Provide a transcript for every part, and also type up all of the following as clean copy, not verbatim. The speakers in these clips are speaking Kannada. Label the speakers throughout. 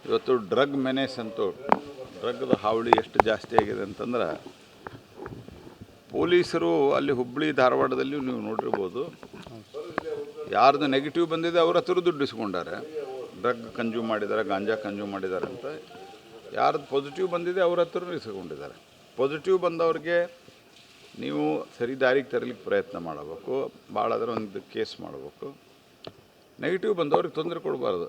Speaker 1: ಇವತ್ತು ಡ್ರಗ್ ಮೆನೇಸ್ ಅಂತೂ ಡ್ರಗ್ದ ಹಾವಳಿ ಎಷ್ಟು ಜಾಸ್ತಿ ಆಗಿದೆ ಅಂತಂದ್ರೆ ಪೊಲೀಸರು ಅಲ್ಲಿ ಹುಬ್ಬಳ್ಳಿ ಧಾರವಾಡದಲ್ಲಿ ನೀವು ನೋಡಿರ್ಬೋದು, ಯಾರ್ದು ನೆಗೆಟಿವ್ ಬಂದಿದೆ ಅವ್ರ ಹತ್ರ ದುಡ್ಡು ಇಸ್ಕೊಂಡಾರೆ, ಡ್ರಗ್ ಕನ್ಸ್ಯೂಮ್ ಮಾಡಿದ್ದಾರೆ, ಗಾಂಜಾ ಕನ್ಸ್ಯೂಮ್ ಮಾಡಿದ್ದಾರೆ ಅಂತ. ಯಾರ್ದು ಪಾಸಿಟಿವ್ ಬಂದಿದೆ ಅವ್ರ ಹತ್ರ ಇಸ್ಕೊಂಡಿದ್ದಾರೆ. ಪಾಸಿಟಿವ್ ಬಂದವ್ರಿಗೆ ನೀವು ಸರಿ ದಾರಿಗೆ ತರಲಿಕ್ಕೆ ಪ್ರಯತ್ನ ಮಾಡಬೇಕು, ಭಾಳ ಅದರ ಒಂದು ಕೇಸ್ ಮಾಡಬೇಕು. ನೆಗೆಟಿವ್ ಬಂದವ್ರಿಗೆ ತೊಂದರೆ ಕೊಡಬಾರ್ದು.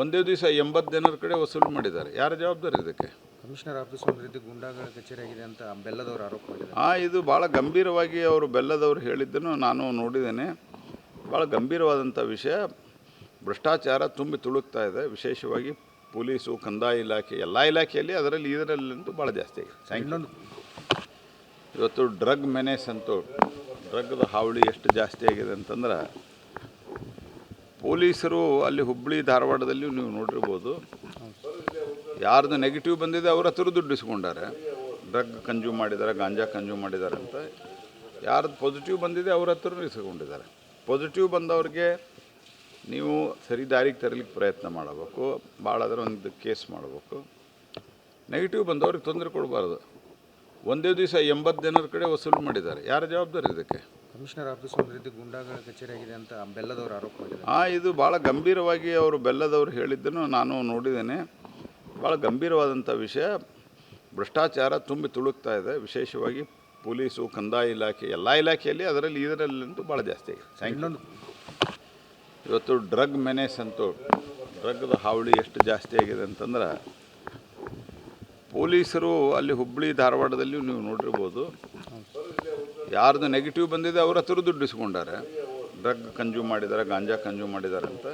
Speaker 1: ಒಂದೇ ದಿವಸ 80 ಜನರ ಕಡೆ ವಸೂಲು ಮಾಡಿದ್ದಾರೆ. ಯಾರು ಜವಾಬ್ದಾರಿ ಇದಕ್ಕೆ?
Speaker 2: ಕಮಿಷನರ್ ಆಫೀಸ್ ಒಂದು ರೀತಿ ಗುಂಡಾಗಳ ಕಚೇರಿ ಆಗಿದೆ ಅಂತ ಬೆಲ್ಲದವರು ಆರೋಪ ಮಾಡಿದ್ದಾರೆ.
Speaker 1: ಇದು ಭಾಳ ಗಂಭೀರವಾಗಿ ಅವರು ಬೆಲ್ಲದವರು ಹೇಳಿದ್ದನ್ನು ನಾನು ನೋಡಿದ್ದೇನೆ. ಭಾಳ ಗಂಭೀರವಾದಂಥ ವಿಷಯ. ಭ್ರಷ್ಟಾಚಾರ ತುಂಬಿ ತುಳುಕ್ತಾ ಇದೆ, ವಿಶೇಷವಾಗಿ ಪೊಲೀಸು, ಕಂದಾಯ ಇಲಾಖೆ, ಎಲ್ಲ ಇಲಾಖೆಯಲ್ಲಿ, ಇದರಲ್ಲಂತೂ ಭಾಳ ಜಾಸ್ತಿ ಆಗಿದೆ.
Speaker 2: ಇನ್ನೊಂದು
Speaker 1: ಇವತ್ತು ಡ್ರಗ್ ಮೆನೇಸ್ ಅಂತೂ ಡ್ರಗ್ದ ಹಾವಳಿ ಎಷ್ಟು ಜಾಸ್ತಿ ಆಗಿದೆ ಅಂತಂದ್ರೆ ಪೊಲೀಸರು ಅಲ್ಲಿ ಹುಬ್ಬಳ್ಳಿ ಧಾರವಾಡದಲ್ಲಿ ನೀವು ನೋಡಿರ್ಬೋದು, ಯಾರ್ದು ನೆಗೆಟಿವ್ ಬಂದಿದೆ ಅವ್ರ ಹತ್ರ ದುಡ್ಡು ಇಸ್ಕೊಂಡಾರೆ, ಡ್ರಗ್ ಕನ್ಸ್ಯೂಮ್ ಮಾಡಿದ್ದಾರೆ, ಗಾಂಜಾ ಕನ್ಸ್ಯೂಮ್ ಮಾಡಿದ್ದಾರೆ ಅಂತ. ಯಾರ್ದು ಪಾಸಿಟಿವ್ ಬಂದಿದೆ ಅವ್ರ ಹತ್ರ ಇಸ್ಕೊಂಡಿದ್ದಾರೆ. ಪಾಸಿಟಿವ್ ಬಂದವ್ರಿಗೆ ನೀವು ಸರಿ ದಾರಿಗೆ ತರಲಿಕ್ಕೆ ಪ್ರಯತ್ನ ಮಾಡಬೇಕು, ಭಾಳ ಅದರ ಒಂದು ಕೇಸ್ ಮಾಡಬೇಕು. ನೆಗೆಟಿವ್ ಬಂದವ್ರಿಗೆ ತೊಂದರೆ ಕೊಡಬಾರ್ದು. ಒಂದೇ ದಿವಸ 80 ಜನರ ಕಡೆ ವಸೂಲು ಮಾಡಿದ್ದಾರೆ. ಯಾರು ಜವಾಬ್ದಾರಿ ಇದಕ್ಕೆ?
Speaker 2: ಕಮಿಷನರ್ ಆಫೀಸ್ ಒಂದು ರೀತಿ ಗುಂಡಾಗಳ ಕಚೇರಿ ಆಗಿದೆ ಅಂತ ಬೆಲ್ಲದವರು ಆರೋಪ ಮಾಡಿದ್ದಾರೆ.
Speaker 1: ಇದು ಭಾಳ ಗಂಭೀರವಾಗಿ ಅವರು ಬೆಲ್ಲದವರು ಹೇಳಿದ್ದನ್ನು ನಾನು ನೋಡಿದ್ದೇನೆ. ಭಾಳ ಗಂಭೀರವಾದಂಥ ವಿಷಯ. ಭ್ರಷ್ಟಾಚಾರ ತುಂಬಿ ತುಳುಕ್ತಾ ಇದೆ, ವಿಶೇಷವಾಗಿ ಪೊಲೀಸು, ಕಂದಾಯ ಇಲಾಖೆ, ಎಲ್ಲ ಇಲಾಖೆಯಲ್ಲಿ, ಇದರಲ್ಲಂತೂ ಭಾಳ ಜಾಸ್ತಿ ಆಗಿದೆ.
Speaker 2: ಇನ್ನೊಂದು
Speaker 1: ಇವತ್ತು ಡ್ರಗ್ ಮೆನೇಸ್ ಅಂತೂ ಡ್ರಗ್ದ ಹಾವಳಿ ಎಷ್ಟು ಜಾಸ್ತಿ ಆಗಿದೆ ಅಂತಂದ್ರೆ ಪೊಲೀಸರು ಅಲ್ಲಿ ಹುಬ್ಬಳ್ಳಿ ಧಾರವಾಡದಲ್ಲಿ ನೀವು ನೋಡಿರ್ಬೋದು, ಯಾರ್ದು ನೆಗೆಟಿವ್ ಬಂದಿದೆ ಅವ್ರ ಹತ್ರ ದುಡ್ಡು ಇಸ್ಕೊಂಡಾರೆ, ಡ್ರಗ್ ಕನ್ಸ್ಯೂಮ್ ಮಾಡಿದ್ದಾರೆ, ಗಾಂಜಾ ಕನ್ಸ್ಯೂಮ್ ಮಾಡಿದ್ದಾರೆ ಅಂತ.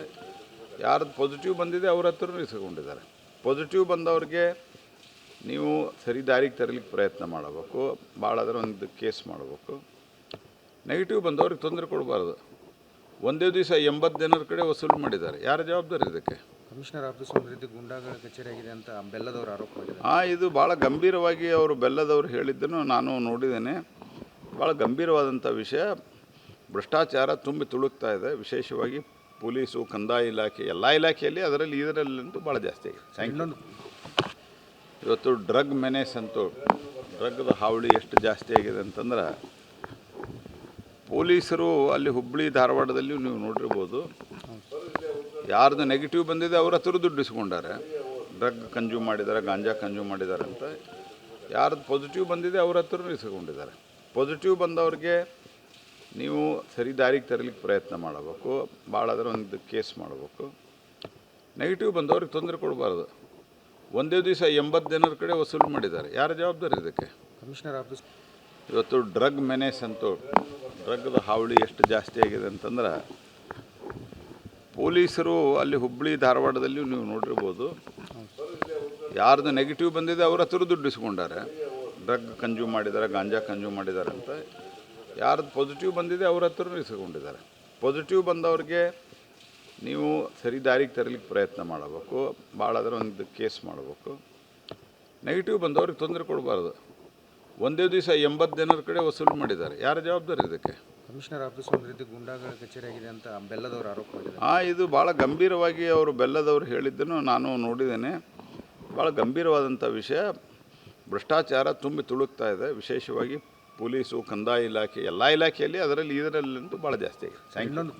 Speaker 1: ಯಾರ್ದು ಪಾಸಿಟಿವ್ ಬಂದಿದೆ ಅವ್ರ ಹತ್ರ ಇಸ್ಕೊಂಡಿದ್ದಾರೆ. ಪಾಸಿಟಿವ್ ಬಂದವ್ರಿಗೆ ನೀವು ಸರಿ ದಾರಿಗೆ ತರಲಿಕ್ಕೆ ಪ್ರಯತ್ನ ಮಾಡಬೇಕು, ಭಾಳ ಅದರ ಒಂದು ಕೇಸ್ ಮಾಡಬೇಕು. ನೆಗೆಟಿವ್ ಬಂದವ್ರಿಗೆ ತೊಂದರೆ ಕೊಡಬಾರ್ದು. ಒಂದೇ ದಿವಸ 80 ಜನರ ಕಡೆ ವಸೂಲು ಮಾಡಿದ್ದಾರೆ. ಯಾರು ಜವಾಬ್ದಾರಿ ಇದಕ್ಕೆ?
Speaker 2: ಕಮಿಷನರ್ ಆಫೀಸ್ ಒಂದು ರೀತಿ ಗುಂಡಾಗಳ ಕಚೇರಿ ಆಗಿದೆ ಅಂತ ಬೆಲ್ಲದವರು ಆರೋಪ ಮಾಡಿದ್ದಾರೆ.
Speaker 1: ಇದು ಭಾಳ ಗಂಭೀರವಾಗಿ ಅವರು ಬೆಲ್ಲದವರು ಹೇಳಿದ್ದನ್ನು ನಾನು ನೋಡಿದ್ದೇನೆ. ಭಾಳ ಗಂಭೀರವಾದಂಥ ವಿಷಯ. ಭ್ರಷ್ಟಾಚಾರ ತುಂಬಿ ತುಳುಕ್ತಾ ಇದೆ, ವಿಶೇಷವಾಗಿ ಪೊಲೀಸು, ಕಂದಾಯ ಇಲಾಖೆ, ಎಲ್ಲ ಇಲಾಖೆಯಲ್ಲಿ, ಇದರಲ್ಲಂತೂ ಭಾಳ ಜಾಸ್ತಿ ಆಗಿದೆ.
Speaker 2: ಇನ್ನೊಂದು
Speaker 1: ಇವತ್ತು ಡ್ರಗ್ ಮೆನೇಸ್ ಅಂತೂ ಡ್ರಗ್ದ ಹಾವಳಿ ಎಷ್ಟು ಜಾಸ್ತಿ ಆಗಿದೆ ಅಂತಂದ್ರೆ ಪೊಲೀಸರು ಅಲ್ಲಿ ಹುಬ್ಬಳ್ಳಿ ಧಾರವಾಡದಲ್ಲಿ ನೀವು ನೋಡಿರ್ಬೋದು, ಯಾರ್ದು ನೆಗೆಟಿವ್ ಬಂದಿದೆ ಅವ್ರ ಹತ್ರ ದುಡ್ಡು ಇಸ್ಕೊಂಡಾರೆ, ಡ್ರಗ್ ಕನ್ಸ್ಯೂಮ್ ಮಾಡಿದ್ದಾರೆ, ಗಾಂಜಾ ಕನ್ಸ್ಯೂಮ್ ಮಾಡಿದ್ದಾರೆ ಅಂತ. ಯಾರ್ದು ಪಾಸಿಟಿವ್ ಬಂದಿದೆ ಅವ್ರ ಹತ್ರ ಇಸ್ಕೊಂಡಿದ್ದಾರೆ. ಪಾಸಿಟಿವ್ ಬಂದವ್ರಿಗೆ ನೀವು ಸರಿ ದಾರಿಗೆ ತರಲಿಕ್ಕೆ ಪ್ರಯತ್ನ ಮಾಡಬೇಕು, ಭಾಳ ಅದರ ಒಂದು ಕೇಸ್ ಮಾಡಬೇಕು. ನೆಗೆಟಿವ್ ಬಂದವ್ರಿಗೆ ತೊಂದರೆ ಕೊಡಬಾರ್ದು. ಒಂದೇ ದಿವಸ 80 ಜನರ ಕಡೆ ವಸೂಲು ಮಾಡಿದ್ದಾರೆ. ಯಾರು ಜವಾಬ್ದಾರಿ ಇದಕ್ಕೆ?
Speaker 2: ಕಮಿಷನರ್ ಆಫೀಸ್
Speaker 1: ಇವತ್ತು ಡ್ರಗ್ ಮೆನೇಸ್ ಅಂತೂ ಡ್ರಗ್ದ ಹಾವಳಿ ಎಷ್ಟು ಜಾಸ್ತಿ ಆಗಿದೆ ಅಂತಂದ್ರೆ ಪೊಲೀಸರು ಅಲ್ಲಿ ಹುಬ್ಬಳ್ಳಿ ಧಾರವಾಡದಲ್ಲಿ ನೀವು ನೋಡಿರ್ಬೋದು, ಯಾರ್ದು ನೆಗೆಟಿವ್ ಬಂದಿದೆ ಅವ್ರ ಹತ್ರ ದುಡ್ಡು ಇಸ್ಕೊಂಡಾರೆ, ಡ್ರಗ್ ಕನ್ಸ್ಯೂಮ್ ಮಾಡಿದ್ದಾರೆ, ಗಾಂಜಾ ಕನ್ಸ್ಯೂಮ್ ಮಾಡಿದ್ದಾರೆ ಅಂತ. ಯಾರ್ದು ಪಾಸಿಟಿವ್ ಬಂದಿದೆ ಅವ್ರ ಹತ್ರ ಇಸ್ಕೊಂಡಿದ್ದಾರೆ. ಪಾಸಿಟಿವ್ ಬಂದವ್ರಿಗೆ ನೀವು ಸರಿ ದಾರಿಗೆ ತರಲಿಕ್ಕೆ ಪ್ರಯತ್ನ ಮಾಡಬೇಕು, ಭಾಳ ಅದರ ಒಂದು ಕೇಸ್ ಮಾಡಬೇಕು. ನೆಗೆಟಿವ್ ಬಂದವ್ರಿಗೆ ತೊಂದರೆ ಕೊಡಬಾರ್ದು. ಒಂದೇ ದಿವಸ 80 ಜನರ ಕಡೆ ವಸೂಲು ಮಾಡಿದ್ದಾರೆ. ಯಾರು ಜವಾಬ್ದಾರಿ ಇದಕ್ಕೆ?
Speaker 2: ಕಮಿಷನರ್ ಆಫೀಸ್ ಒಂದು ರೀತಿ ಗುಂಡಾಗಳ ಕಚೇರಿ ಆಗಿದೆ ಅಂತ ಬೆಲ್ಲದವರು ಆರೋಪ ಮಾಡಿದ್ದಾರೆ.
Speaker 1: ಇದು ಭಾಳ ಗಂಭೀರವಾಗಿ ಅವರು ಬೆಲ್ಲದವರು ಹೇಳಿದ್ದನ್ನು ನಾನು ನೋಡಿದ್ದೇನೆ. ಭಾಳ ಗಂಭೀರವಾದಂಥ ವಿಷಯ. ಭ್ರಷ್ಟಾಚಾರ ತುಂಬಿ ತುಳುಕ್ತಾ ಇದೆ, ವಿಶೇಷವಾಗಿ ಪೊಲೀಸು, ಕಂದಾಯ ಇಲಾಖೆ, ಎಲ್ಲ ಇಲಾಖೆಯಲ್ಲಿ, ಇದರಲ್ಲಂತೂ ಭಾಳ ಜಾಸ್ತಿ ಆಗಿದೆ.
Speaker 2: ಇನ್ನೊಂದು